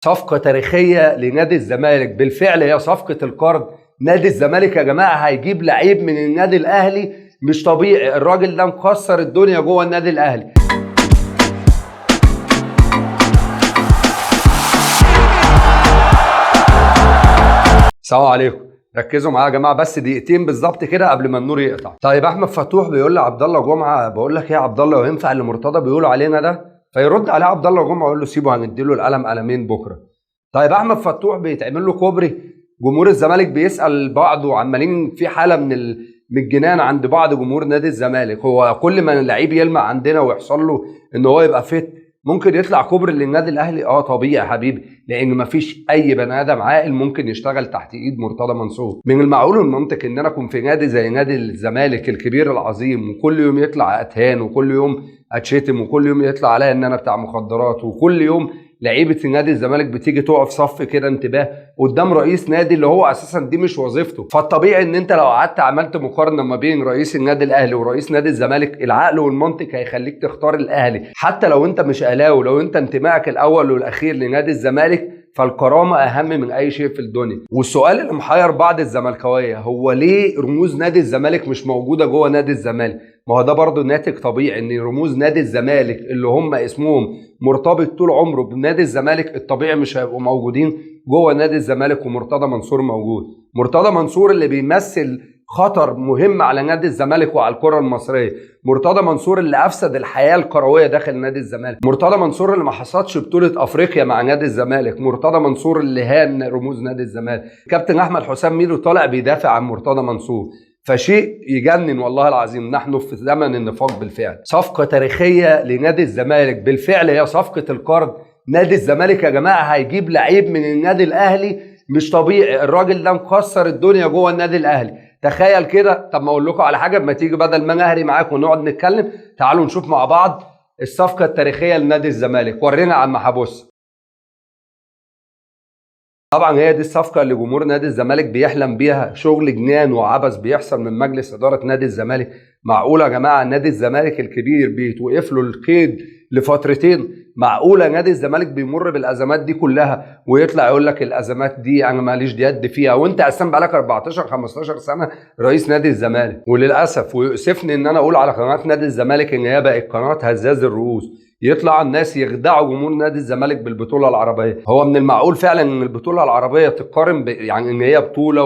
صفقة تاريخية لنادي الزمالك، بالفعل هي صفقة القرن. نادي الزمالك يا جماعة هيجيب لعيب من النادي الأهلي مش طبيعي، الراجل ده مكسر الدنيا جوه النادي الأهلي. السلام عليكم، ركزوا معايا يا جماعه بس دقيقتين بالظبط كده قبل ما النور يقطع. طيب احمد فتوح بيقول لعبد الله جمعه، بقول لك ايه يا عبد الله، وينفع اللي مرتضى بيقولوا علينا ده؟ فيرد عليه عبد الله جمعه ويقول له سيبه هنديله القلم قلمين بكره. طيب احمد فتوح بيتعمل له كوبري، جمهور الزمالك بيسال بعض وعمالين في حاله من الجنان عند بعض جمهور نادي الزمالك. هو كل ما اللعيب يلمع عندنا ويحصل له ان هو يبقى فت ممكن يطلع كوبري للنادي الاهلي؟ طبيعي يا حبيبي، لان مفيش اي بني ادم عاقل ممكن يشتغل تحت ايد مرتضى منصور. من المعقول والمنطق ان انا اكون في نادي زي نادي الزمالك الكبير العظيم وكل يوم يطلع اتهان وكل يوم اتشتم وكل يوم يطلع عليا ان انا بتاع مخدرات وكل يوم لعيبه نادي الزمالك بتيجي تقف صف كده انتباه قدام رئيس نادي اللي هو اساسا دي مش وظيفته؟ فالطبيعي ان انت لو قعدت عملت مقارنه ما بين رئيس النادي الاهلي ورئيس نادي الزمالك، العقل والمنطق هيخليك تختار الاهلي حتى لو انت مش اهلاوي. لو انت انتمائك الاول والاخير لنادي الزمالك فالكرامه اهم من اي شيء في الدنيا. والسؤال اللي محير بعض الزملكاويه هو ليه رموز نادي الزمالك مش موجوده جوه نادي الزمالك؟ ما هو ده برضه ناتج طبيعي ان رموز نادي الزمالك اللي هم اسمهم مرتبط طول عمره بنادي الزمالك الطبيعي مش هيبقوا موجودين جوه نادي الزمالك. ومرتضى منصور موجود، مرتضى منصور اللي بيمثل خطر مهم على نادي الزمالك وعلى الكره المصريه، مرتضى منصور اللي افسد الحياه الكرويه داخل نادي الزمالك، مرتضى منصور اللي ما حصدش بطوله افريقيا مع نادي الزمالك، مرتضى منصور اللي هان رموز نادي الزمالك. كابتن احمد حسام ميدو طالع بيدافع عن مرتضى منصور، فشيء يجنن والله العظيم. نحن في زمن النفاق بالفعل. صفقة تاريخية لنادي الزمالك، بالفعل هي صفقة القرن. نادي الزمالك يا جماعة هيجيب لعيب من النادي الأهلي مش طبيعي، الراجل ده مكسر الدنيا جوه النادي الأهلي. تخيل كده. طب ما اقول لكم على حاجة، ما تيجي بدل ما انا اهري معاكم ونقعد نتكلم تعالوا نشوف مع بعض الصفقة التاريخية لنادي الزمالك. ورينا عم حبوس. طبعا هي دي الصفقه اللي جمهور نادي الزمالك بيحلم بيها، شغل جنان وعبث بيحصل من مجلس اداره نادي الزمالك. معقوله يا جماعه نادي الزمالك الكبير بيتوقف له القيد لفترتين؟ معقوله نادي الزمالك بيمر بالازمات دي كلها ويطلع يقول لك الازمات دي انا ماليش يد فيها، وانت اصلا بقالك 14 15 سنه رئيس نادي الزمالك؟ وللاسف ويؤسفني ان انا اقول على قناه نادي الزمالك ان هي بقت قناه هزاز الرؤوس، يطلع الناس يخدعوا جمهور نادي الزمالك بالبطوله العربيه. هو من المعقول فعلا ان البطوله العربيه تقارن يعني ان هي بطوله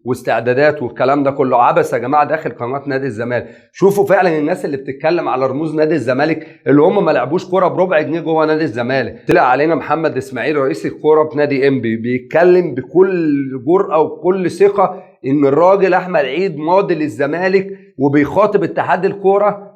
واستعدادات والكلام ده كله؟ عبث يا جماعه داخل قناه نادي الزمالك. شوفوا فعلا الناس اللي بتتكلم على رموز نادي الزمالك اللي هم ما لعبوش كوره بربع جنيه جوه نادي الزمالك. طلع علينا محمد اسماعيل رئيس الكوره بنادي انبي بيتكلم بكل جرأه وبكل ثقه ان الراجل احمد عيد ماضي للزمالك وبيخاطب اتحاد الكوره